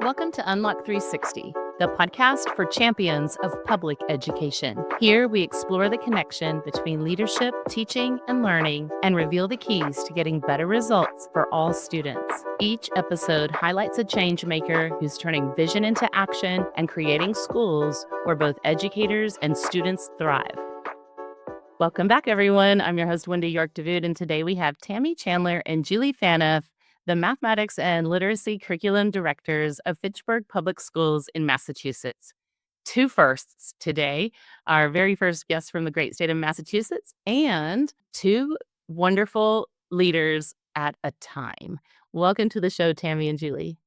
Welcome to Unlock 360, the podcast for champions of public education. Here we explore the connection between leadership, teaching, and learning, and reveal the keys to getting better results for all students. Each episode highlights a change maker who's turning vision into action and creating schools where both educators and students thrive. Welcome back, everyone. I'm your host, Wendy York Davoud, and today we have Tammi Chandler and Julie Faneuf, the Mathematics and Literacy Curriculum Directors of Fitchburg Public Schools in Massachusetts. Two firsts today, our very first guests from the great state of Massachusetts, and two wonderful leaders at a time. Welcome to the show, Tammi and Julie.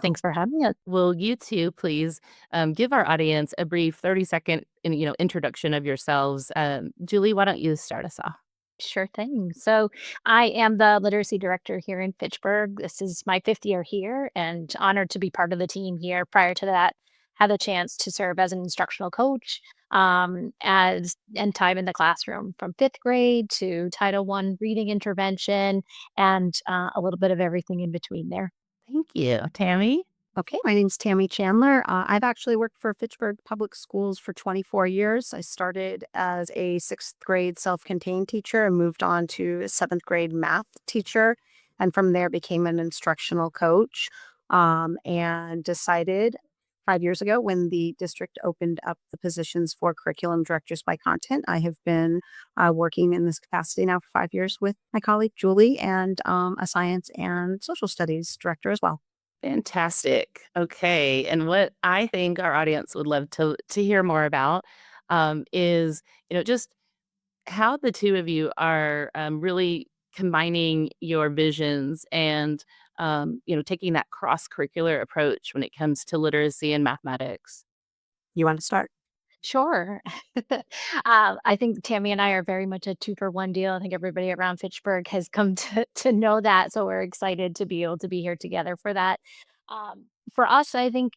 Thanks for having us. Will you two please give our audience a brief 30-second introduction of yourselves? Julie, why don't you start us off? Sure thing. So I am the literacy director here in Fitchburg. This is my fifth year here and honored to be part of the team here. Prior to that, had the chance to serve as an instructional coach as and time in the classroom from fifth grade to Title I reading intervention and a little bit of everything in between there. Thank you. Tammi? Okay, my name's Tammi Chandler. I've actually worked for Fitchburg Public Schools for 24 years. I started as a sixth grade self-contained teacher and moved on to a seventh grade math teacher. And from there became an instructional coach and decided 5 years ago when the district opened up the positions for curriculum directors by content. I have been working in this capacity now for 5 years with my colleague Julie and a science and social studies director as well. Fantastic. Okay. And what I think our audience would love to hear more about is, just how the two of you are really combining your visions and, taking that cross-curricular approach when it comes to literacy and mathematics. You want to start? Sure. I think Tammy and I are very much a two-for-one deal. I think everybody around Fitchburg has come to know that, so we're excited to be able to be here together for that. For us, I think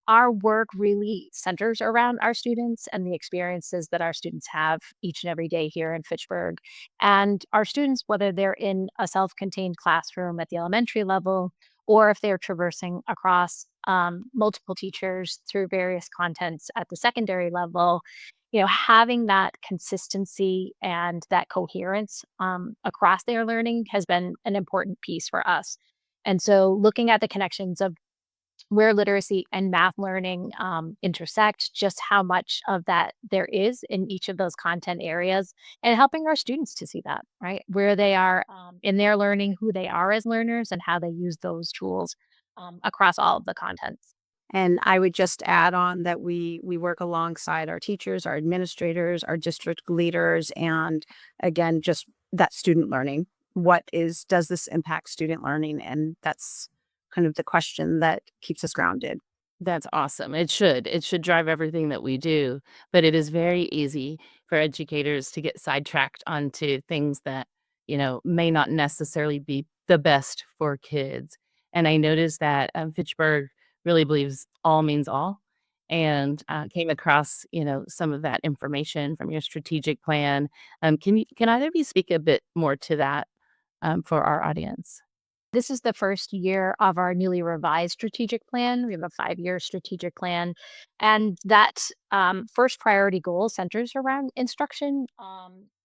our work really centers around our students and the experiences that our students have each and every day here in Fitchburg. And our students, whether they're in a self-contained classroom at the elementary level, or if they're traversing across multiple teachers through various contents at the secondary level, having that consistency and that coherence across their learning has been an important piece for us. And so looking at the connections of where literacy and math learning intersect, just how much of that there is in each of those content areas, and helping our students to see that, right? Where they are in their learning, who they are as learners, and how they use those tools across all of the contents. And I would just add on that we work alongside our teachers, our administrators, our district leaders, and again, just that student learning. Does this impact student learning? And that's kind of the question that keeps us grounded. That's awesome. It should. It should drive everything that we do. But it is very easy for educators to get sidetracked onto things that, may not necessarily be the best for kids. And I noticed that Fitchburg really believes all means all and came across, some of that information from your strategic plan. Can either of you speak a bit more to that for our audience? This is the first year of our newly revised strategic plan. We have a 5-year strategic plan. And that first priority goal centers around instruction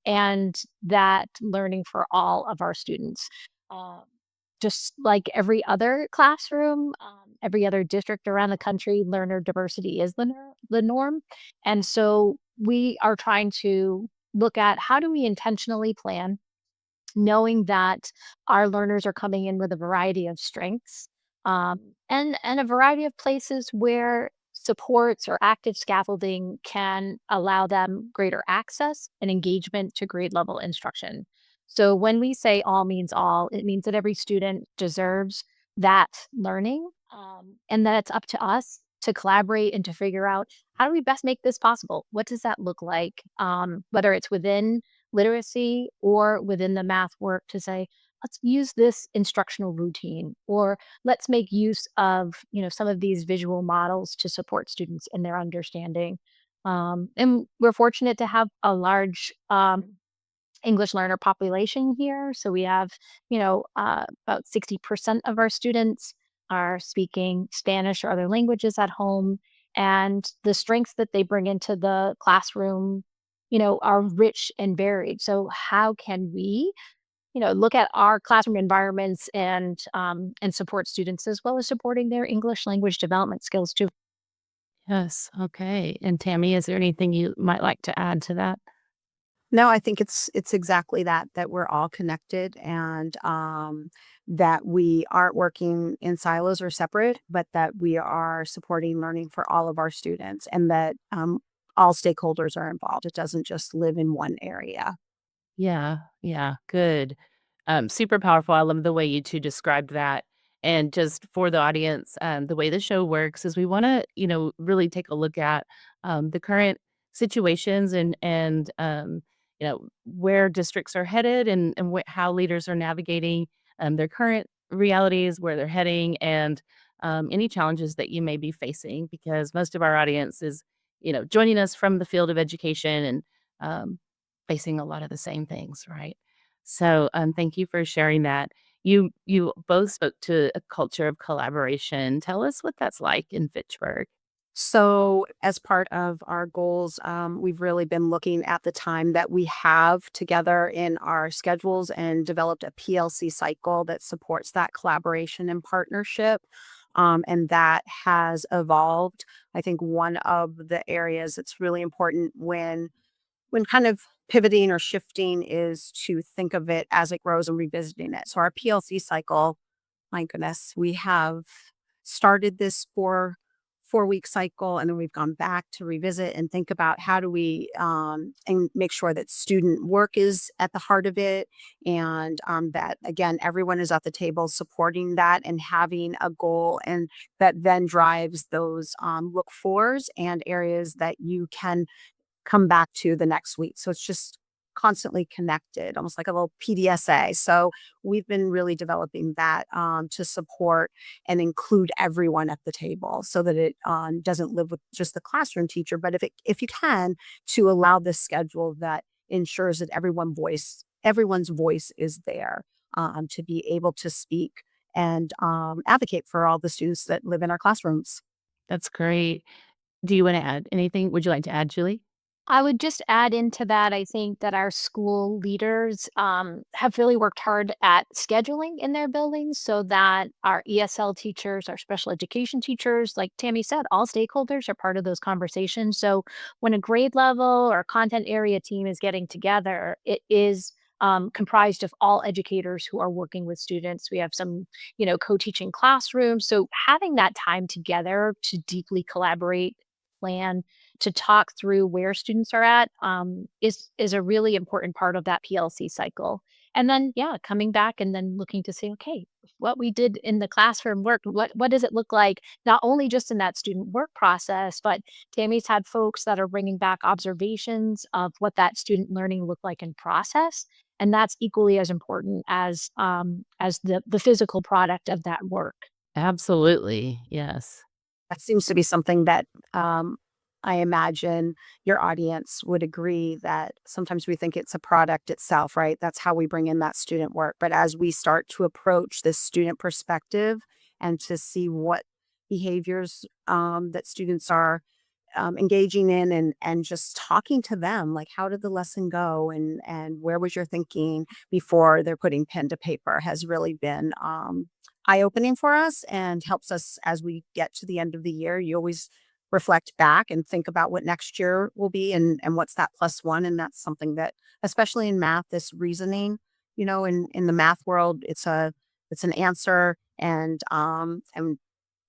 and that learning for all of our students. Uh, just like every other classroom, every other district around the country, learner diversity is the norm. And so we are trying to look at how do we intentionally plan knowing that our learners are coming in with a variety of strengths and a variety of places where supports or active scaffolding can allow them greater access and engagement to grade level instruction. So when we say all means all, it means that every student deserves that learning and that it's up to us to collaborate and to figure out how do we best make this possible? What does that look like? Whether it's within literacy or within the math work to say, let's use this instructional routine or let's make use of some of these visual models to support students in their understanding. And we're fortunate to have a large English learner population here. So we have, about 60% of our students are speaking Spanish or other languages at home, and the strengths that they bring into the classroom, are rich and varied. So how can we, look at our classroom environments and support students as well as supporting their English language development skills too? Yes. Okay. And Tammy, is there anything you might like to add to that? No, I think it's exactly that, that we're all connected and that we aren't working in silos or separate, but that we are supporting learning for all of our students and that all stakeholders are involved. It doesn't just live in one area. Yeah, yeah, good. Super powerful. I love the way you 2 described that. And just for the audience, the way the show works is we wanna, really take a look at, the current situations and where districts are headed and how leaders are navigating, their current realities, where they're heading, and, any challenges that you may be facing because most of our audience is, joining us from the field of education and, um facing a lot of the same things, right? So, thank you for sharing that. You both spoke to a culture of collaboration. Tell us what that's like in Fitchburg. So, as part of our goals, we've really been looking at the time that we have together in our schedules and developed a PLC cycle that supports that collaboration and partnership. And that has evolved. I think one of the areas that's really important when kind of pivoting or shifting is to think of it as it grows and revisiting it. So our PLC cycle, my goodness, we have started this 4-week cycle, and then we've gone back to revisit and think about how do we and make sure that student work is at the heart of it, and that again everyone is at the table supporting that and having a goal, and that then drives those look fors and areas that you can come back to the next week. So it's just constantly connected, almost like a little PDSA. So we've been really developing that to support and include everyone at the table, so that it doesn't live with just the classroom teacher, but if you can, to allow this schedule that ensures that everyone's voice is there to be able to speak and advocate for all the students that live in our classrooms. That's great. Do you wanna add anything? Would you like to add, Julie? I would just add into that, I think that our school leaders have really worked hard at scheduling in their buildings so that our ESL teachers, our special education teachers, like Tammy said, all stakeholders are part of those conversations. So when a grade level or content area team is getting together, it is comprised of all educators who are working with students. We have some, co-teaching classrooms. So having that time together to deeply collaborate, plan, to talk through where students are at is a really important part of that PLC cycle. And then, yeah, coming back and then looking to say, okay, what we did in the classroom worked. What does it look like? Not only just in that student work process, but Tammy's had folks that are bringing back observations of what that student learning looked like in process, and that's equally as important as the physical product of that work. Absolutely, yes. That seems to be something that I imagine your audience would agree that sometimes we think it's a product itself, right? That's how we bring in that student work. But as we start to approach this student perspective and to see what behaviors that students are engaging in, and just talking to them, like how did the lesson go, and where was your thinking before they're putting pen to paper, has really been eye opening for us and helps us as we get to the end of the year. You always reflect back and think about what next year will be, and what's that plus one. And that's something that, especially in math, this reasoning, in the math world, it's an answer, and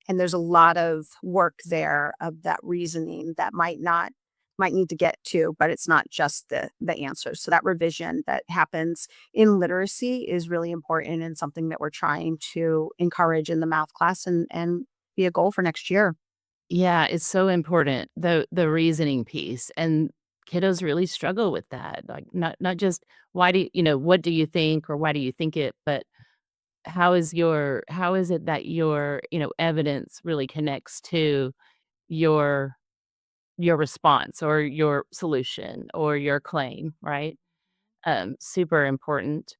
there's a lot of work there of that reasoning that might need to get to, but it's not just the answers. So that revision that happens in literacy is really important and something that we're trying to encourage in the math class, and be a goal for next year. Yeah, it's so important, the reasoning piece, and kiddos really struggle with that, like, not just what do you think or why do you think it, but how is it that your, evidence really connects to your your response or your solution or your claim, right? Super important.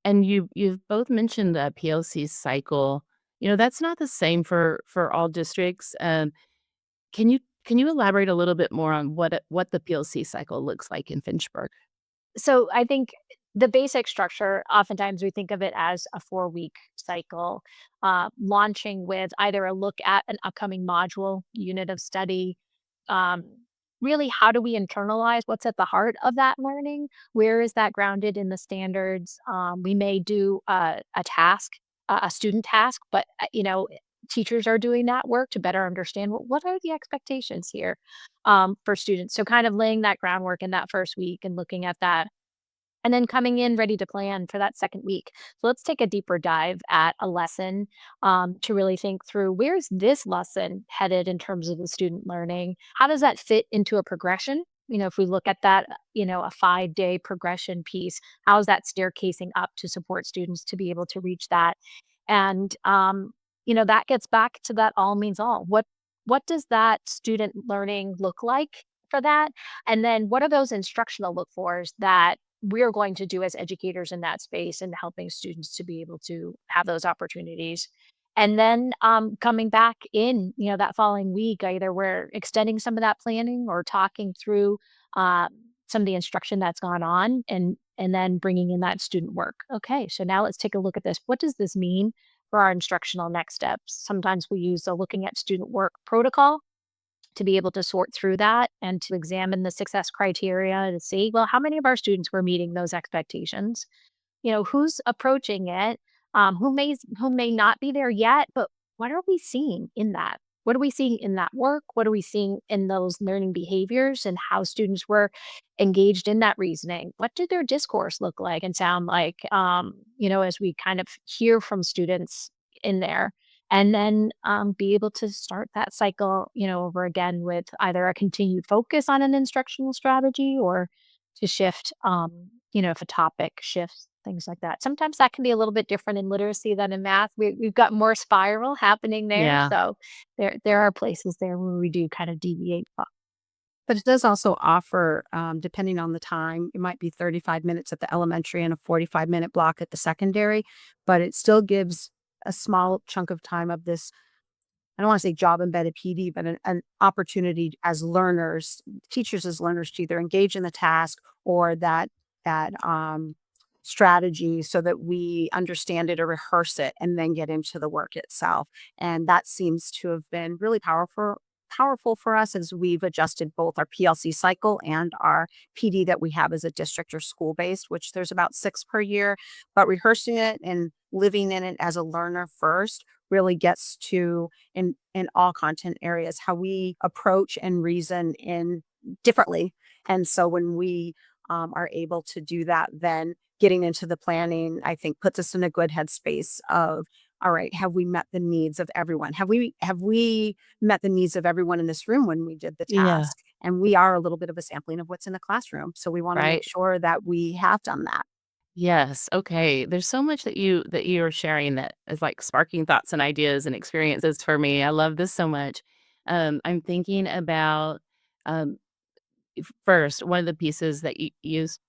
And you've both mentioned the PLC cycle. That's not the same for all districts. Can you elaborate a little bit more on what the PLC cycle looks like in Finchburg? So I think the basic structure, oftentimes we think of it as a 4-week cycle, launching with either a look at an upcoming module, unit of study. Um, Really, how do we internalize what's at the heart of that learning? Where is that grounded in the standards? We may do a task, a student task, but teachers are doing that work to better understand what are the expectations here for students. So kind of laying that groundwork in that first week and looking at that and then coming in ready to plan for that second week. So let's take a deeper dive at a lesson to really think through where's this lesson headed in terms of the student learning? How does that fit into a progression? If we look at that, a 5-day progression piece, how is that staircasing up to support students to be able to reach that? And that gets back to that all means all. What does that student learning look like for that? And then what are those instructional look fors that we're going to do as educators in that space and helping students to be able to have those opportunities. And then coming back in, that following week, either we're extending some of that planning or talking through uh, some of the instruction that's gone on and then bringing in that student work. Okay, so now let's take a look at this. What does this mean for our instructional next steps? Sometimes we use a looking at student work protocol to be able to sort through that and to examine the success criteria to see, well, how many of our students were meeting those expectations? Who's approaching it? Who may not be there yet, but what are we seeing in that? What are we seeing in that work? What are we seeing in those learning behaviors and how students were engaged in that reasoning? What did their discourse look like and sound like? As we kind of hear from students in there, and then be able to start that cycle, over again with either a continued focus on an instructional strategy or to shift, if a topic shifts, things like that. Sometimes that can be a little bit different in literacy than in math. We've got more spiral happening there. Yeah. So there are places there where we do kind of deviate. But it does also offer, depending on the time, it might be 35 minutes at the elementary and a 45-minute block at the secondary, but it still gives a small chunk of time of this. I don't want to say job embedded PD, but an opportunity as learners, teachers as learners to either engage in the task or that strategy so that we understand it or rehearse it and then get into the work itself. And that seems to have been really powerful for us as we've adjusted both our PLC cycle and our PD that we have as a district or school based, which there's about 6 per year. But rehearsing it and living in it as a learner first really gets to in all content areas how we approach and reason in differently. And so when we are able to do that, then getting into the planning, I think, puts us in a good headspace of, all right, have we met the needs of everyone? Have we met the needs of everyone in this room when we did the Yeah. task? And we are a little bit of a sampling of what's in the classroom. So we want to make Right. sure that we have done that. Yes. Okay. There's so much that you are sharing that is like sparking thoughts and ideas and experiences for me. I love this so much. I'm thinking about um, first, one of the pieces that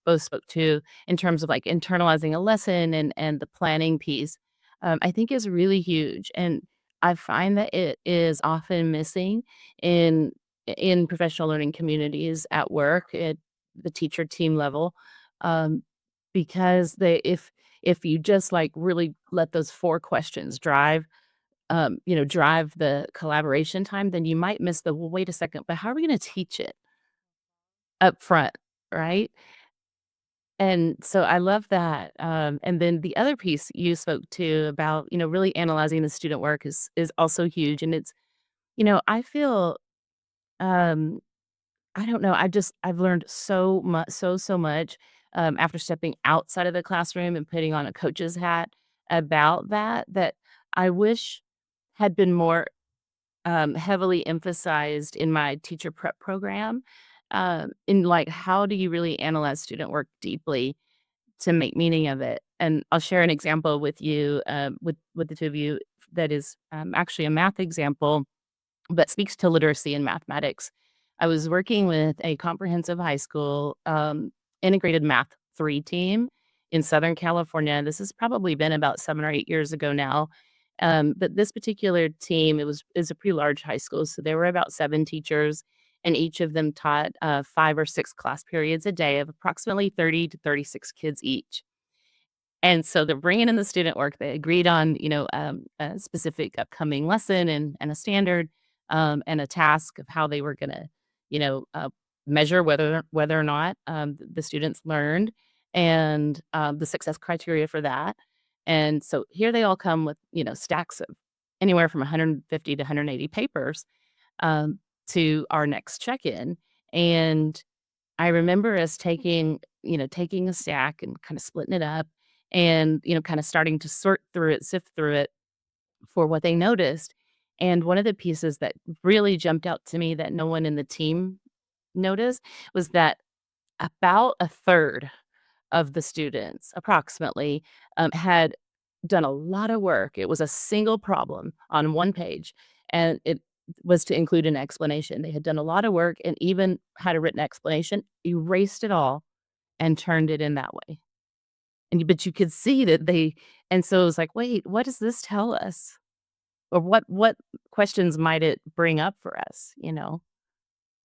both spoke to in terms of like internalizing a lesson and the planning piece, I think is really huge. And I find that it is often missing in in professional learning communities at work at the teacher team level, um, because if you just like really let those 4 questions drive the collaboration time, then you might miss the, well, wait a second, but how are we going to teach it up front, right? And so I love that, and then the other piece you spoke to about, really analyzing the student work is also huge, and it's I feel, um, I don't know, I've learned so much, after stepping outside of the classroom and putting on a coach's hat about that I wish had been more heavily emphasized in my teacher prep program, in like, how do you really analyze student work deeply to make meaning of it? And I'll share an example with you, with the two of you that is actually a math example, but speaks to literacy and mathematics. I was working with a comprehensive high school integrated math 3 team in Southern California. This has probably been about 7 or 8 years ago now. But this particular team, is a pretty large high school, so there were about 7 teachers, and each of them taught 5 or 6 class periods a day of approximately 30 to 36 kids each. And so they're bringing in the student work. They agreed on, a specific upcoming lesson and a standard, and a task of how they were gonna, you know, uh, measure whether or not, the students learned and, the success criteria for that. And so here they all come with, stacks of anywhere from 150 to 180 papers, um, to our next check-in. And I remember us taking a stack and kinda splitting it up and, kinda starting to sort through it, sift through it for what they noticed. And one of the pieces that really jumped out to me that no one in the team noticed was that about a third of the students, approximately, had done a lot of work. It was a single problem on one page, and it was to include an explanation. They had done a lot of work and even had a written explanation, erased it all, and turned it in that way. But you could see that and so it was like, "Wait, what does this tell us?" Or what questions might it bring up for us, you know?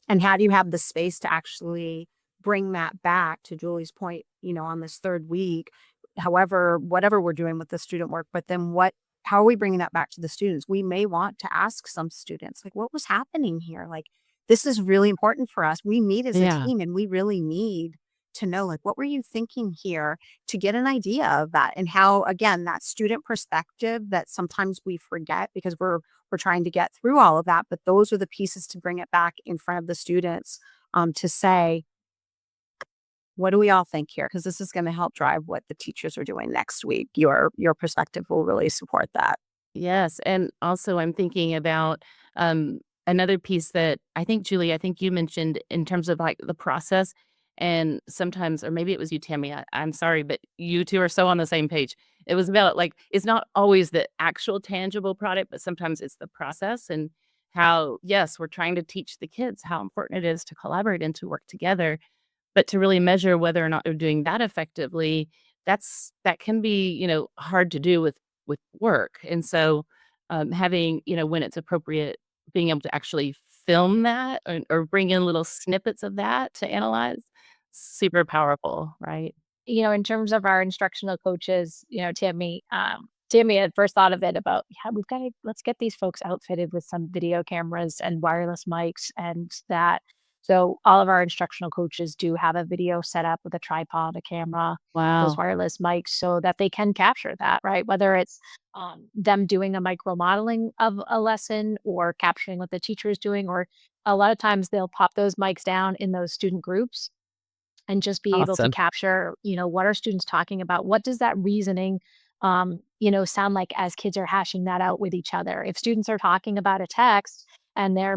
And how do you have the space to actually bring that back to Julie's point, on this third week, however, whatever we're doing with the student work, but then how are we bringing that back to the students? We may want to ask some students, like, what was happening here? Like, this is really important for us. We meet as a Yeah. team and we really need to know, like, what were you thinking here, to get an idea of that, and how, again, that student perspective that sometimes we forget because we're trying to get through all of that, but those are the pieces to bring it back in front of the students, to say, what do we all think here? Because this is going to help drive what the teachers are doing next week. Your perspective will really support that. Yes, and also I'm thinking about, another piece that Julie, I think you mentioned in terms of, like, the process, and sometimes or maybe it was you, Tammy, I'm sorry, but you 2 are so on the same page. It was about, like, it's not always the actual tangible product, but sometimes it's the process and how, yes, we're trying to teach the kids how important it is to collaborate and to work together. But to really measure whether or not they're doing that effectively, that can be, hard to do with work. And so, having, when it's appropriate, being able to actually film that or bring in little snippets of that to analyze, super powerful, right? In terms of our instructional coaches, Tammy had first thought of it about, yeah, let's get these folks outfitted with some video cameras and wireless mics and that. So all of our instructional coaches do have a video set up with a tripod, a camera, those Wow. wireless mics so that they can capture that, right? Whether it's them doing a micro modeling of a lesson or capturing what the teacher is doing, or a lot of times they'll pop those mics down in those student groups and just be able to Awesome. capture, what are students talking about? What does that reasoning, sound like as kids are hashing that out with each other? If students are talking about a text and they're,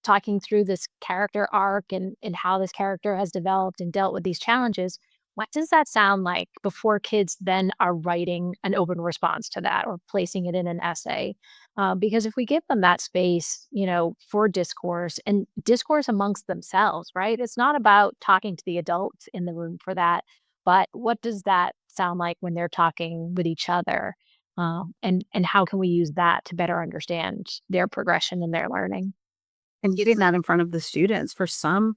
talking through this character arc and how this character has developed and dealt with these challenges, what does that sound like before kids then are writing an open response to that or placing it in an essay? Because if we give them that space, for discourse and discourse amongst themselves, right? It's not about talking to the adults in the room for that, but what does that sound like when they're talking with each other? And how can we use that to better understand their progression and their learning? And getting that in front of the students for some,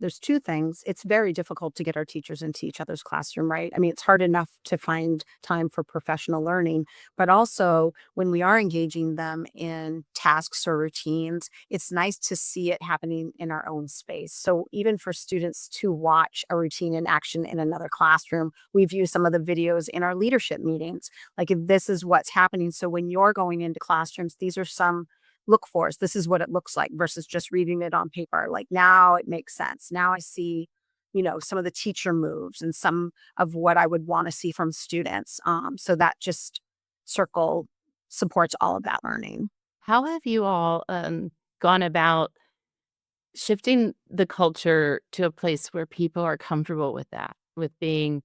there's two things. It's very difficult to get our teachers into each other's classroom, right? I mean, it's hard enough to find time for professional learning, but also when we are engaging them in tasks or routines, it's nice to see it happening in our own space. So even for students to watch a routine in action in another classroom, we've used some of the videos in our leadership meetings. Like, if this is what's happening, so when you're going into classrooms, these are some look for us. This is what it looks like versus just reading it on paper. Like, now it makes sense. Now I see, some of the teacher moves and some of what I would want to see from students. So that just circle supports all of that learning. How have you all, gone about shifting the culture to a place where people are comfortable with that, with being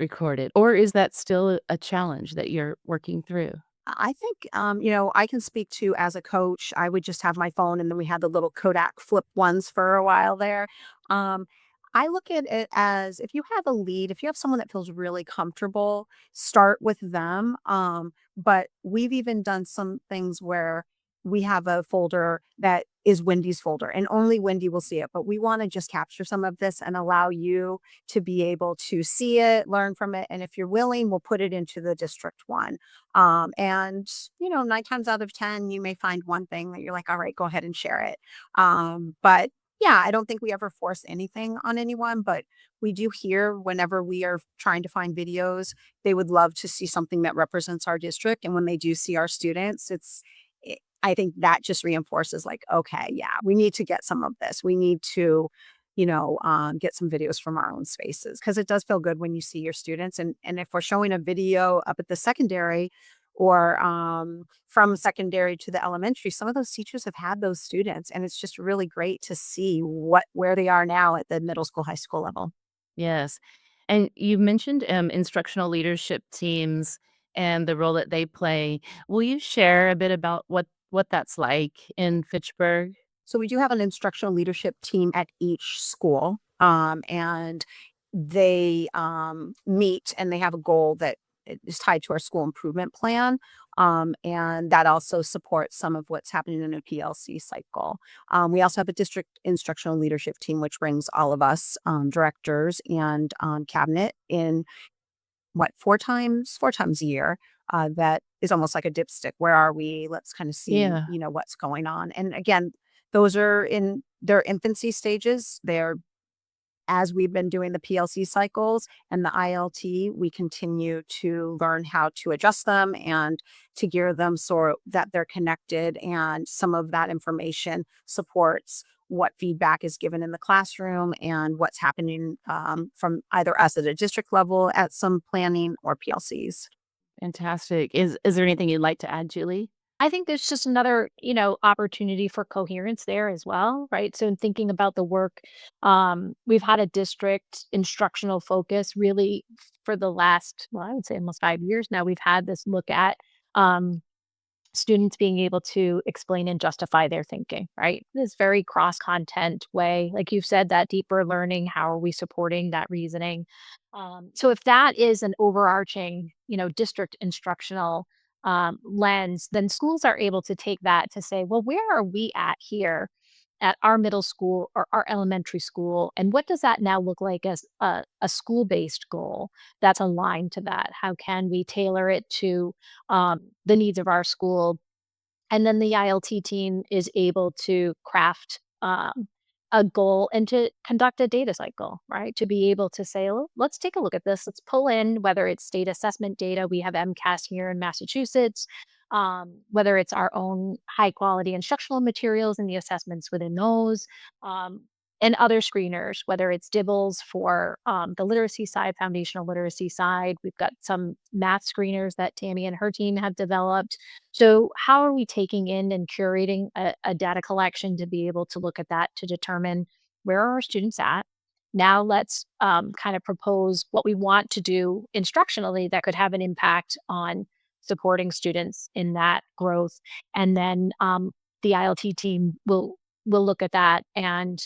recorded? Or is that still a challenge that you're working through? I think, I can speak to as a coach, I would just have my phone and then we had the little Kodak flip ones for a while there. Um, I look at it as if you have a lead, if you have someone that feels really comfortable, start with them. But we've even done some things where we have a folder that is Wendy's folder and only Wendy will see it. But we want to just capture some of this and allow you to be able to see it, learn from it. And if you're willing, we'll put it into the district one. And, 9 times out of 10, you may find one thing that you're like, all right, go ahead and share it. But yeah, I don't think we ever force anything on anyone, but we do hear whenever we are trying to find videos, they would love to see something that represents our district. And when they do see our students, I think that just reinforces like, okay, yeah, we need to get some of this. We need to, get some videos from our own spaces because it does feel good when you see your students. And if we're showing a video up at the secondary or from secondary to the elementary, some of those teachers have had those students, and it's just really great to see where they are now at the middle school, high school level. Yes. And you mentioned instructional leadership teams and the role that they play. Will you share a bit about what that's like in Fitchburg? So we do have an instructional leadership team at each school, and they meet and they have a goal that is tied to our school improvement plan. And that also supports some of what's happening in a PLC cycle. We also have a district instructional leadership team, which brings all of us directors and cabinet in four times a year. That is almost like a dipstick. Where are we? Let's kind of see, Yeah. what's going on. And again, those are in their infancy stages. They're as we've been doing the PLC cycles and the ILT, we continue to learn how to adjust them and to gear them so that they're connected. And some of that information supports what feedback is given in the classroom and what's happening from either us at a district level at some planning or PLCs. Fantastic. Is there anything you'd like to add, Julie? I think there's just another, opportunity for coherence there as well, right? So in thinking about the work, we've had a district instructional focus really for the last, well, I would say almost 5 years now. We've had this look at um, students being able to explain and justify their thinking, right? This very cross content way. Like you said, that deeper learning, how are we supporting that reasoning? So if that is an overarching, district instructional lens, then schools are able to take that to say, well, where are we at here at our middle school or our elementary school? And what does that now look like as a school based goal that's aligned to that? How can we tailor it to the needs of our school? And then the ILT team is able to craft a goal and to conduct a data cycle, right? To be able to say, "Oh, let's take a look at this. Let's pull in whether it's state assessment data. We have MCAS here in Massachusetts, whether it's our own high quality instructional materials and the assessments within those. Um, and other screeners, whether it's DIBBLs for the literacy side, foundational literacy side. We've got some math screeners that Tammi and her team have developed. So, how are we taking in and curating a data collection to be able to look at that to determine where are our students at? Now, let's kind of propose what we want to do instructionally that could have an impact on supporting students in that growth. And then the ILT team will look at that and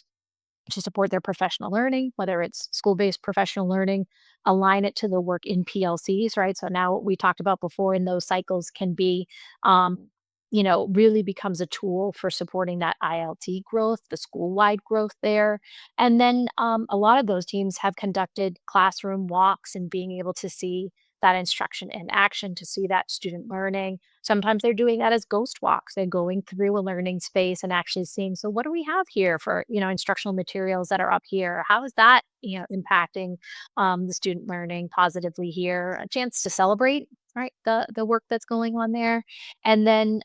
to support their professional learning, whether it's school-based professional learning, align it to the work in PLCs, right? So now what we talked about before in those cycles can be, really becomes a tool for supporting that ILT growth, the school-wide growth there. And then a lot of those teams have conducted classroom walks and being able to see that instruction in action, to see that student learning. Sometimes they're doing that as ghost walks. They're going through a learning space and actually seeing, so what do we have here for, instructional materials that are up here? How is that, impacting the student learning positively here? A chance to celebrate, right, the work that's going on there. And then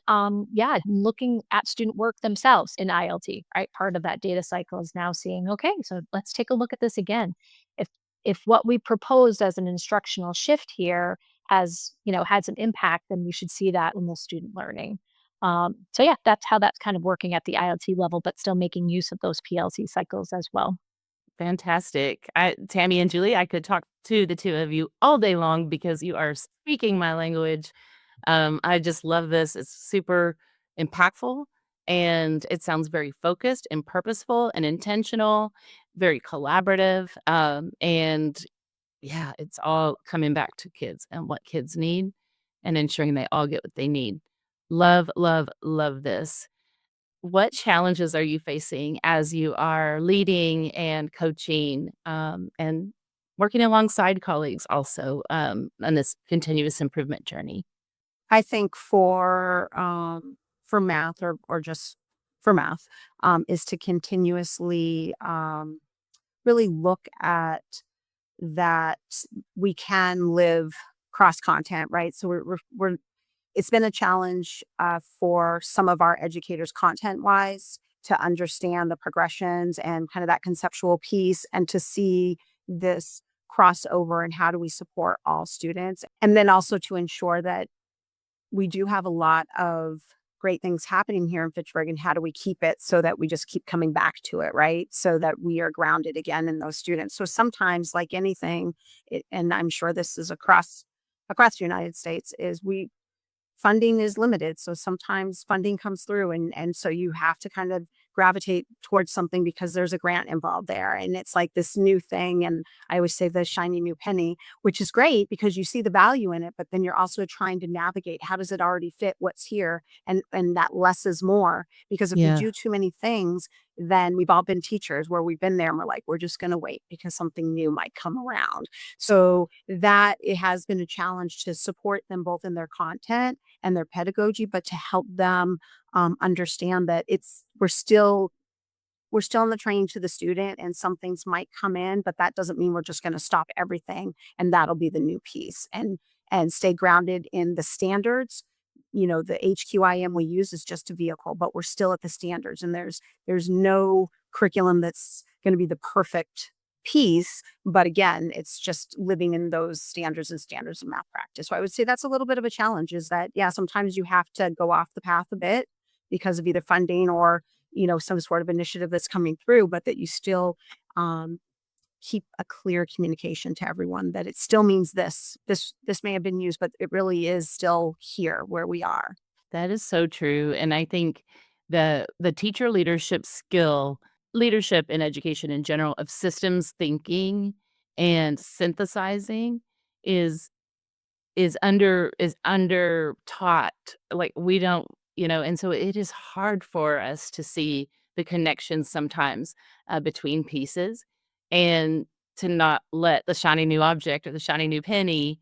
yeah, looking at student work themselves in ILT, right? Part of that data cycle is now seeing, okay, so let's take a look at this again. If if what we proposed as an instructional shift here has, had some impact, then we should see that in the student learning. So yeah, that's how that's kind of working at the IoT level, but still making use of those PLC cycles as well. Fantastic. Tammy and Julie, I could talk to the two of you all day long because you are speaking my language. I just love this. It's super impactful And it sounds very focused and purposeful and intentional, very collaborative. And yeah, it's all coming back to kids and what kids need and ensuring they all get what they need. Love, love, love this. What challenges are you facing as you are leading and coaching, and working alongside colleagues also, on this continuous improvement journey? I think for math or just for math, is to continuously really look at that we can live cross content, right? So we're it's been a challenge for some of our educators content wise to understand the progressions and kind of that conceptual piece and to see this crossover and how do we support all students, and then also to ensure that we do have a lot of great things happening here in Fitchburg, and how do we keep it so that we just keep coming back to it, right? So that we are grounded again in those students. So sometimes, like anything, and I'm sure this is across the United States, is we funding is limited. So sometimes funding comes through, and so you have to kind of gravitate towards something because there's a grant involved there. And it's like this new thing. And I always say the shiny new penny, which is great because you see the value in it, but then you're also trying to navigate how does it already fit what's here, and that less is more. Because if you Yeah. do too many things, then we've all been teachers where we've been there and we're like, we're just gonna wait because something new might come around. So that it has been a challenge to support them both in their content and their pedagogy, but to help them understand that we're still in the training to the student, and some things might come in, but that doesn't mean we're just going to stop everything and that'll be the new piece. And stay grounded in the standards. You know, the HQIM we use is just a vehicle, but we're still at the standards, and there's no curriculum that's going to be the perfect piece, but again, it's just living in those standards and standards of math practice. So I would say that's a little bit of a challenge, is that yeah, sometimes you have to go off the path a bit because of either funding or some sort of initiative that's coming through, but that you still um, keep a clear communication to everyone that it still means this may have been used, but it really is still here where we are. That is so true, and I think the teacher leadership in education in general of systems thinking and synthesizing is is under taught. Like, we don't, and so it is hard for us to see the connections sometimes, between pieces, and to not let the shiny new object or the shiny new penny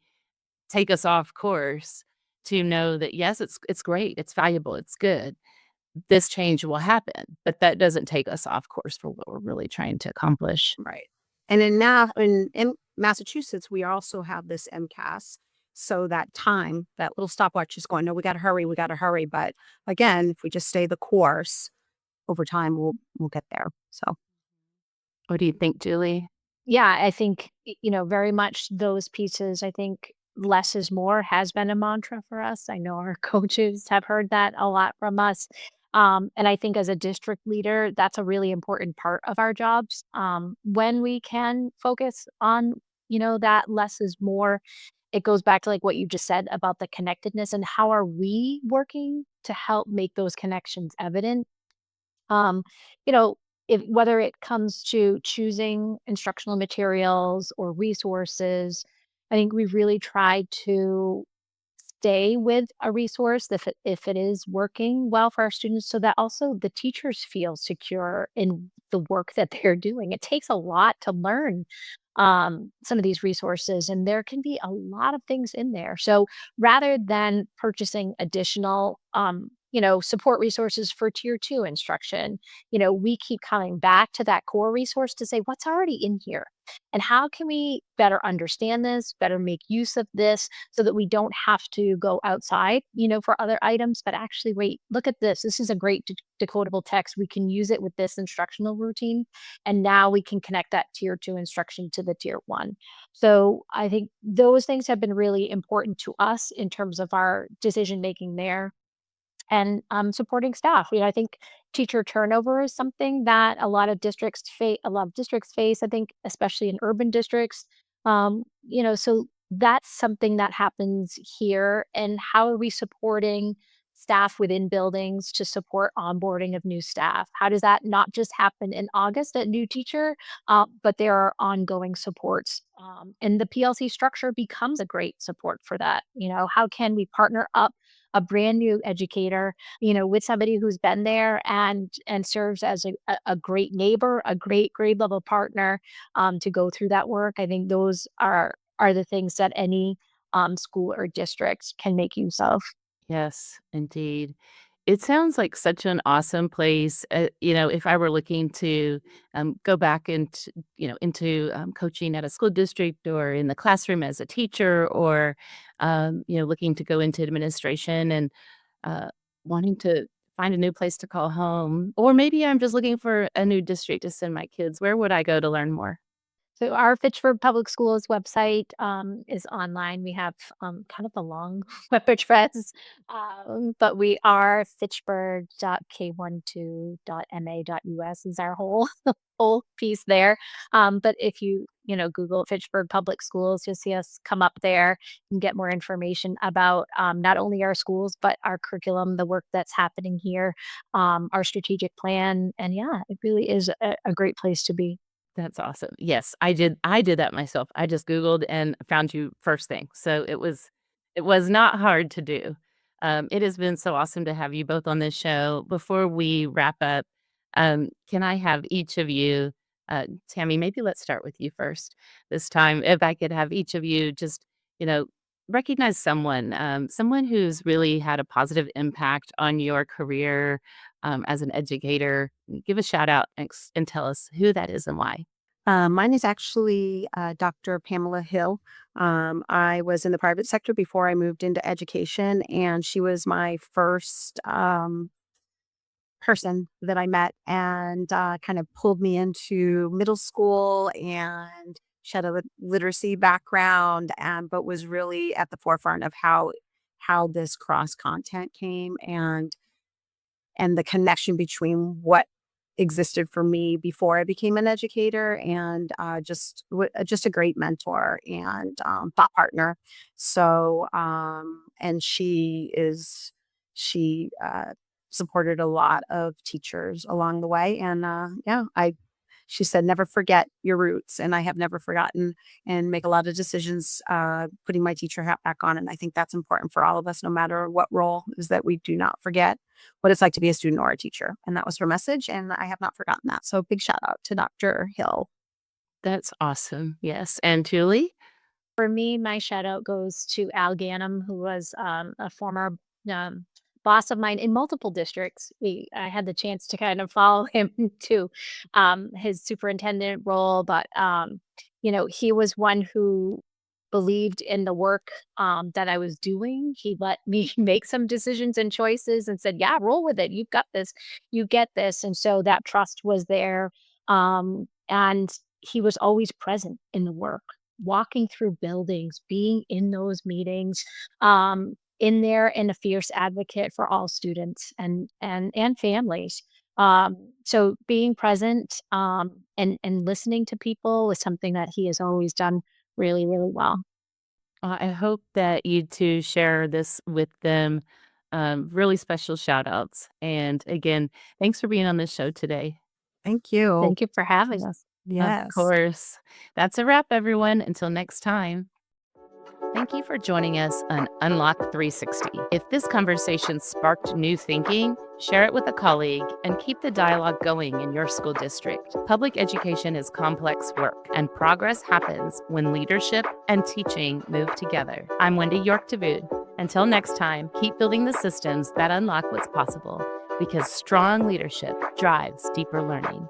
take us off course, to know that, yes, it's great, it's valuable, it's good. This change will happen, but that doesn't take us off course for what we're really trying to accomplish. Right. And in now in Massachusetts, we also have this MCAS. So that time, that little stopwatch is going, no, we got to hurry, we got to hurry. But again, if we just stay the course, over time, we'll get there. So What do you think, Julie? Yeah, I think, very much those pieces. I think less is more has been a mantra for us. I know our coaches have heard that a lot from us. And I think as a district leader, that's a really important part of our jobs. When we can focus on, that less is more, it goes back to like what you just said about the connectedness and how are we working to help make those connections evident. Um, you know, if whether it comes to choosing instructional materials or resources, I think we really try to stay with a resource if it is working well for our students so that also the teachers feel secure in the work that they're doing. It takes a lot to learn some of these resources, and there can be a lot of things in there. So rather than purchasing additional support resources for tier two instruction, we keep coming back to that core resource to say what's already in here and how can we better understand this, better make use of this so that we don't have to go outside, for other items, but actually, wait, look at this. This is a great decodable text. We can use it with this instructional routine. And now we can connect that tier two instruction to the tier one. So I think those things have been really important to us in terms of our decision making there and supporting staff. I think teacher turnover is something that a lot of districts face. I think, especially in urban districts. So that's something that happens here. And how are we supporting staff within buildings to support onboarding of new staff? How does that not just happen in August at new teacher, but there are ongoing supports? And the PLC structure becomes a great support for that. How can we partner up a brand new educator, with somebody who's been there and serves as a great neighbor, a great grade level partner, to go through that work? I think those are the things that any school or district can make use of. Yes, indeed. It sounds like such an awesome place. If I were looking to go back into coaching at a school district or in the classroom as a teacher, or looking to go into administration and uh, wanting to find a new place to call home, or maybe I'm just looking for a new district to send my kids. Where would I go to learn more? So our Fitchburg Public Schools website is online. We have kind of a long web address, but we are fitchburg.k12.ma.us is our whole whole piece there. But if you Google Fitchburg Public Schools, you'll see us come up there and get more information about not only our schools but our curriculum, the work that's happening here, our strategic plan, and yeah, it really is a great place to be. That's awesome. Yes, I did that myself. I just Googled and found you first thing. So it was not hard to do. It has been so awesome to have you both on this show. Before we wrap up, can I have each of you, Tammy, maybe let's start with you first this time. If I could have each of you just, you know, recognize someone who's really had a positive impact on your career as an educator. Give a shout out and tell us who that is and why. Mine is actually Dr. Pamela Hill. I was in the private sector before I moved into education, and she was my first person that I met and kind of pulled me into middle school. And she had a literacy background, and but was really at the forefront of how this cross content came, and the connection between what existed for me before I became an educator, and just a great mentor and thought partner. So and she supported a lot of teachers along the way, and yeah, I she said, never forget your roots. And I have never forgotten, and make a lot of decisions putting my teacher hat back on. And I think that's important for all of us, no matter what role, is that we do not forget what it's like to be a student or a teacher. And that was her message. And I have not forgotten that. So big shout out to Dr. Hill. That's awesome. Yes. And Julie? For me, my shout out goes to Al Ganem, who was a former um, boss of mine in multiple districts. I had the chance to kind of follow him to his superintendent role, but he was one who believed in the work that I was doing. He let me make some decisions and choices and said, "Yeah, roll with it. You've got this. You get this." And so that trust was there. And he was always present in the work, walking through buildings, being in those meetings, in there and a fierce advocate for all students and families. So being present and listening to people is something that he has always done really, really well. I hope that you two share this with them. Really special shout outs. And again, thanks for being on this show today. Thank you. Thank you for having us. Of Yes. course. That's a wrap, everyone. Until next time. Thank you for joining us on Unlock 360. If this conversation sparked new thinking, share it with a colleague and keep the dialogue going in your school district. Public education is complex work, and progress happens when leadership and teaching move together. I'm Wendy York Davoud. Until next time, keep building the systems that unlock what's possible, because strong leadership drives deeper learning.